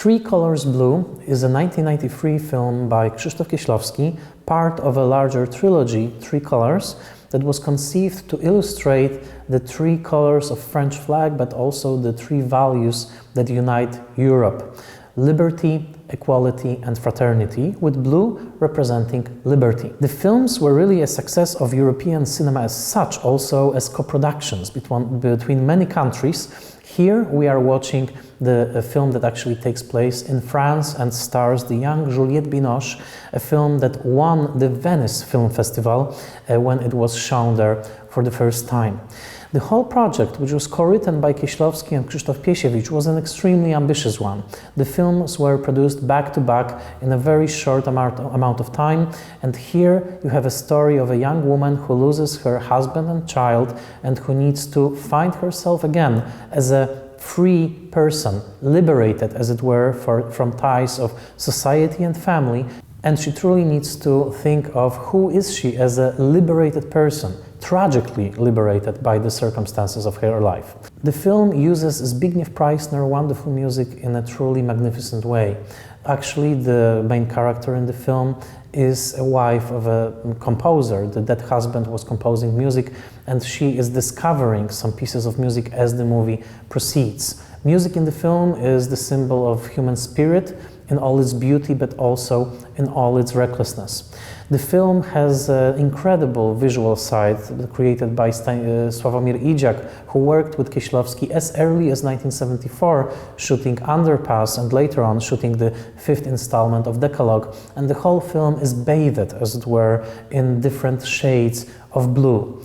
Three Colors Blue is a 1993 film by Krzysztof Kieślowski, part of a larger trilogy, Three Colors, that was conceived to illustrate the three colors of French flag, but also the three values that unite Europe: liberty, equality and fraternity, with blue representing liberty. The films were really a success of European cinema as such, also as co-productions between many countries. Here we are watching the film that actually takes place in France and stars the young Juliette Binoche, a film that won the Venice Film Festival when it was shown there for the first time. The whole project, which was co-written by Kieślowski and Krzysztof Kieślowski, was an extremely ambitious one. The films were produced back-to-back in a very short amount of time, and here you have a story of a young woman who loses her husband and child and who needs to find herself again as a free person, liberated, as it were, from ties of society and family, and she truly needs to think of who is she as a liberated person, tragically liberated by the circumstances of her life. The film uses Zbigniew Preissner wonderful music in a truly magnificent way. Actually, the main character in the film is a wife of a composer. The dead husband was composing music, and she is discovering some pieces of music as the movie proceeds. Music in the film is the symbol of human spirit in all its beauty, but also in all its recklessness. The film has an incredible visual side created by Sławomir Idziak, who worked with Kieślowski as early as 1974, shooting Underpass and later on shooting the fifth installment of Decalogue. And the whole film is bathed, as it were, in different shades of blue.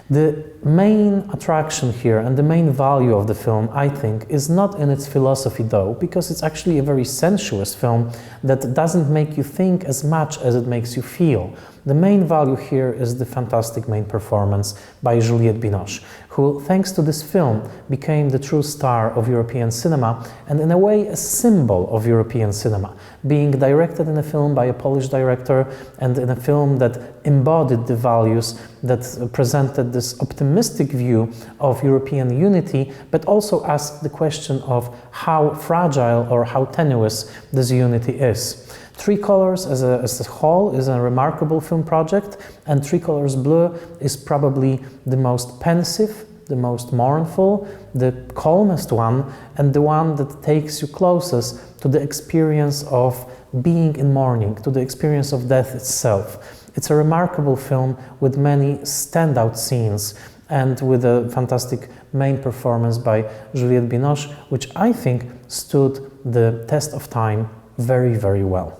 The main attraction here and the main value of the film, I think, is not in its philosophy though, because it's actually a very sensuous film that doesn't make you think as much as it makes you feel. The main value here is the fantastic main performance by Juliette Binoche, who, thanks to this film, became the true star of European cinema and in a way a symbol of European cinema, being directed in a film by a Polish director and in a film that embodied the values that presented this optimistic view of European unity, but also asked the question of how fragile or how tenuous this unity is. Three Colors as a whole is a remarkable film project, and Three Colors Blue is probably the most pensive, the most mournful, the calmest one, and the one that takes you closest to the experience of being in mourning, to the experience of death itself. It's a remarkable film with many standout scenes and with a fantastic main performance by Juliette Binoche, which I think stood the test of time very, very well.